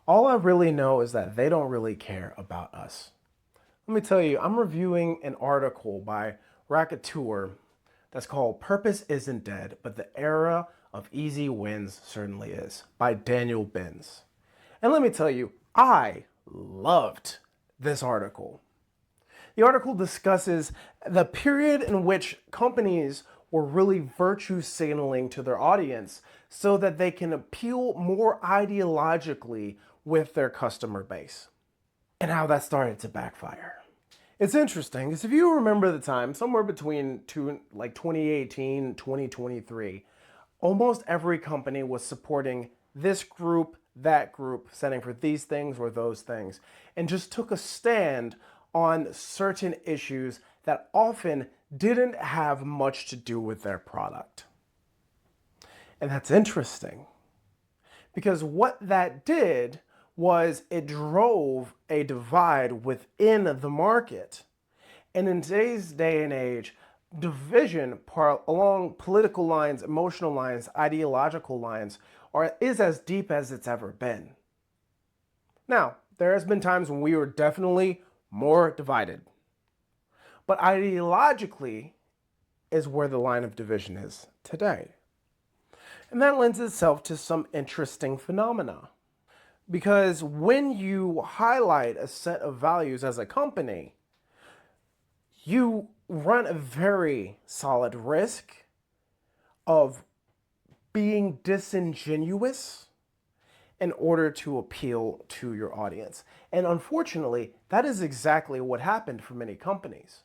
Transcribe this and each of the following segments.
All I really know is that they don't really care about us. Let me tell you, I'm reviewing an article by Raconteur that's called Purpose Isn't Dead, but the Era of Easy Wins Certainly Is by Daniel Benz. And let me tell you, I loved this article. The article discusses the period in which companies were really virtue signaling to their audience so that they can appeal more ideologically with their customer base, and how that started to backfire. It's interesting because if you remember the time, somewhere between 2018, 2023, almost every company was supporting this group, that group, standing for these things or those things, and just took a stand on certain issues that often didn't have much to do with their product. And that's interesting because what that did was it drove a divide within the market. And in today's day and age, division along political lines, emotional lines, ideological lines is as deep as it's ever been. Now, there has been times when we were definitely more divided. But ideologically is where the line of division is today. And that lends itself to some interesting phenomena. Because when you highlight a set of values as a company, you run a very solid risk of being disingenuous in order to appeal to your audience. And unfortunately, that is exactly what happened for many companies.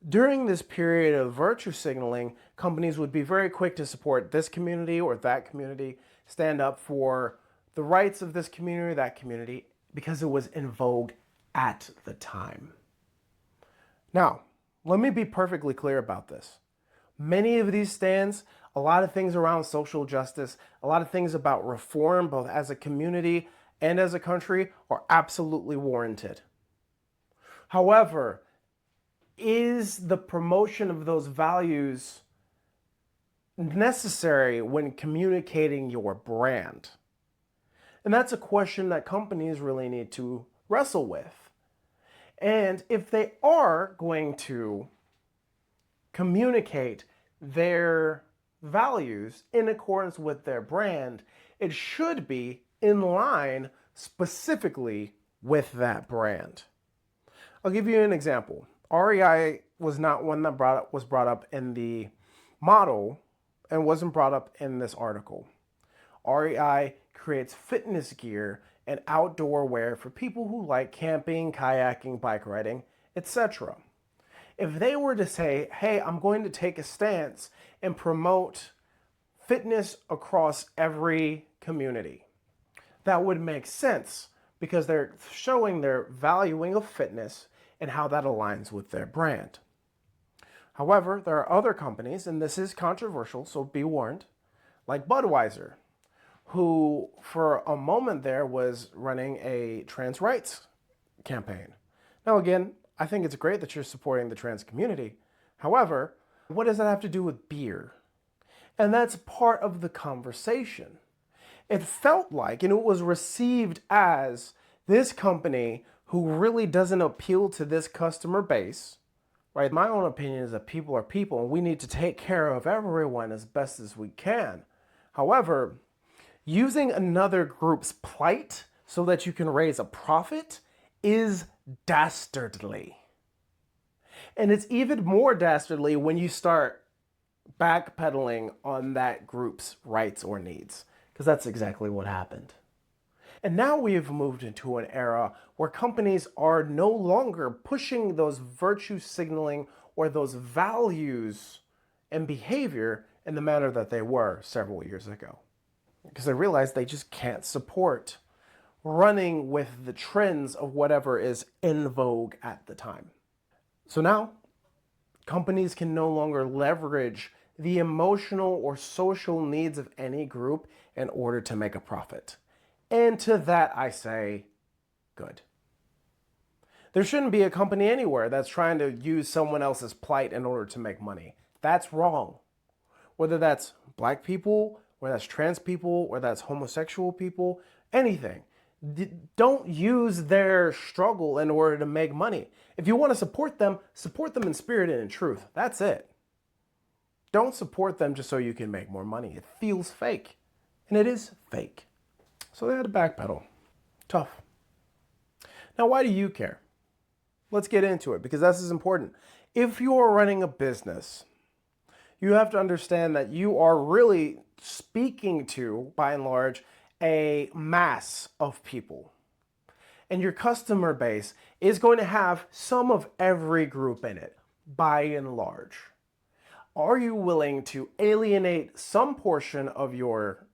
During this period of virtue signaling, companies would be very quick to support this community or that community, stand up for the rights of this community or that community, because it was in vogue at the time. Now, let me be perfectly clear about this. Many of these stands, a lot of things around social justice, a lot of things about reform, both as a community and as a country, are absolutely warranted. However, is the promotion of those values necessary when communicating your brand? And that's a question that companies really need to wrestle with. And if they are going to communicate their values in accordance with their brand, it should be in line specifically with that brand. I'll give you an example. REI was not one that was brought up in the model and wasn't brought up in this article. REI creates fitness gear and outdoor wear for people who like camping, kayaking, bike riding, etc. If they were to say, hey, I'm going to take a stance and promote fitness across every community, that would make sense because they're showing their valuing of fitness and how that aligns with their brand. However, there are other companies, and this is controversial, so be warned, like Budweiser, who for a moment there was running a trans rights campaign. Now again, I think it's great that you're supporting the trans community. However, what does that have to do with beer? And that's part of the conversation. It felt like, and it was received as, this company who really doesn't appeal to this customer base, right? My own opinion is that people are people and we need to take care of everyone as best as we can. However, using another group's plight so that you can raise a profit is dastardly. And it's even more dastardly when you start backpedaling on that group's rights or needs, because that's exactly what happened. And now we have moved into an era where companies are no longer pushing those virtue signaling or those values and behavior in the manner that they were several years ago, because they realize they just can't support running with the trends of whatever is in vogue at the time. So now, companies can no longer leverage the emotional or social needs of any group in order to make a profit. And to that I say, good. There shouldn't be a company anywhere that's trying to use someone else's plight in order to make money. That's wrong. Whether that's black people, whether that's trans people, whether that's homosexual people, anything. Don't use their struggle in order to make money. If you want to support them in spirit and in truth. That's it. Don't support them just so you can make more money. It feels fake. And it is fake. So they had to backpedal. Tough. Now, why do you care? Let's get into it because this is important. If you are running a business, you have to understand that you are really speaking to, by and large, a mass of people. And your customer base is going to have some of every group in it, by and large. Are you willing to alienate some portion of your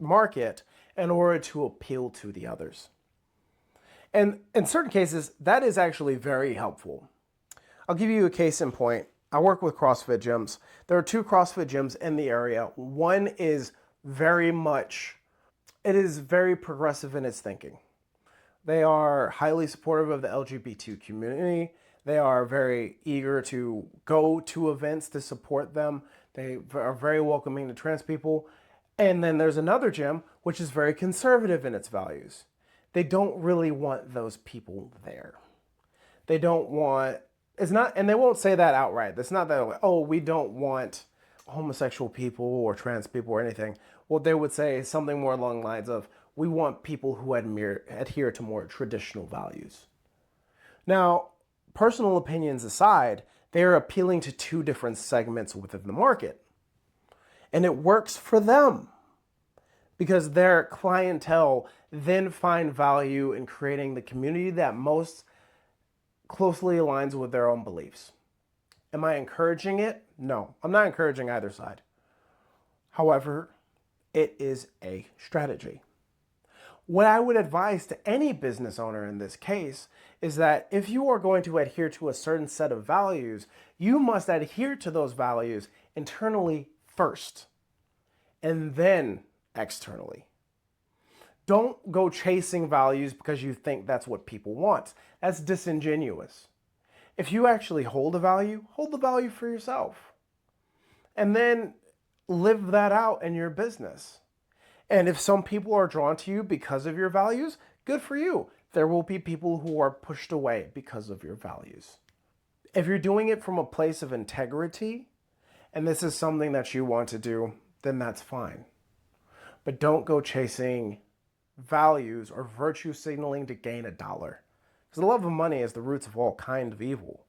market in order to appeal to the others? And in certain cases, that is actually very helpful. I'll give you a case in point. I work with CrossFit gyms. There are 2 CrossFit gyms in the area. One is very progressive in its thinking. They are highly supportive of the LGBT community. They are very eager to go to events to support them. They are very welcoming to trans people. And then there's another gym which is very conservative in its values. They don't really want those people there. They don't want, it's not, and they won't say that outright. It's not that, like, oh, we don't want homosexual people or trans people or anything. Well, they would say something more along the lines of, we want people who adhere to more traditional values. Now, personal opinions aside, they are appealing to 2 different segments within the market. And it works for them because their clientele then find value in creating the community that most closely aligns with their own beliefs. Am I encouraging it? No, I'm not encouraging either side. However, it is a strategy. What I would advise to any business owner in this case is that if you are going to adhere to a certain set of values, you must adhere to those values internally first and then externally. Don't go chasing values because you think that's what people want. That's disingenuous. If you actually hold the value for yourself. And then live that out in your business. And if some people are drawn to you because of your values, good for you. There will be people who are pushed away because of your values. If you're doing it from a place of integrity, and this is something that you want to do, then that's fine. But don't go chasing values or virtue signaling to gain $1. Because the love of money is the roots of all kind of evil.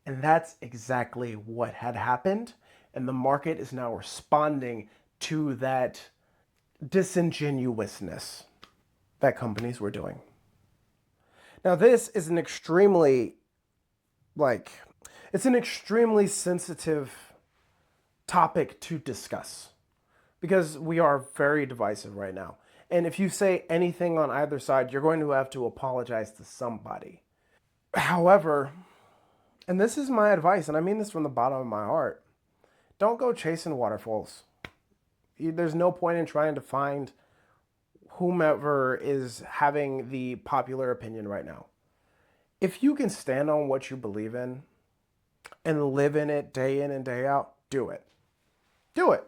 And that's exactly what had happened. And the market is now responding to that disingenuousness that companies were doing. Now, this is an extremely sensitive topic to discuss because we are very divisive right now. And if you say anything on either side, you're going to have to apologize to somebody. However, and this is my advice, and I mean this from the bottom of my heart, don't go chasing waterfalls. There's no point in trying to find whomever is having the popular opinion right now. If you can stand on what you believe in and live in it day in and day out, do it. Do it.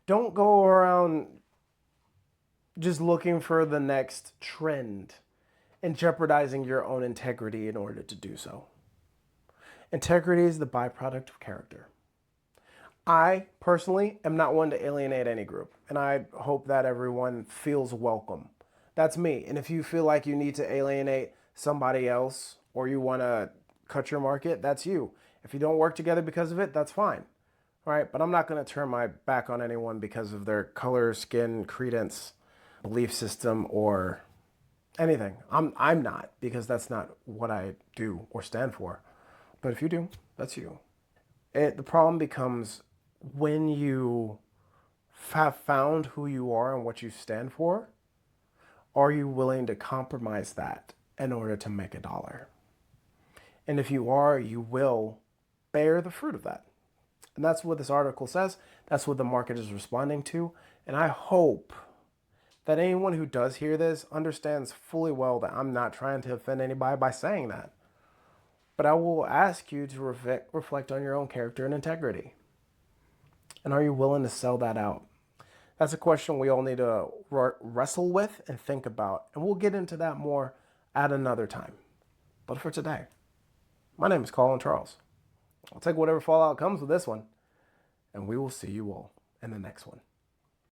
Don't go around just looking for the next trend and jeopardizing your own integrity in order to do so. Integrity is the byproduct of character. I personally am not one to alienate any group, and I hope that everyone feels welcome. That's me. And if you feel like you need to alienate somebody else or you want to cut your market, that's you. If you don't work together because of it, that's fine. All right, but I'm not going to turn my back on anyone because of their color, skin, credence, belief system, or anything. I'm not, because that's not what I do or stand for. But if you do, that's you. The problem becomes when you have found who you are and what you stand for, are you willing to compromise that in order to make $1? And if you are, you will bear the fruit of that. And that's what this article says. That's what the market is responding to. And I hope that anyone who does hear this understands fully well that I'm not trying to offend anybody by saying that. But I will ask you to reflect on your own character and integrity. And are you willing to sell that out? That's a question we all need to wrestle with and think about. And we'll get into that more at another time. But for today, my name is Colin Charles. I'll take whatever fallout comes with this one. And we will see you all in the next one.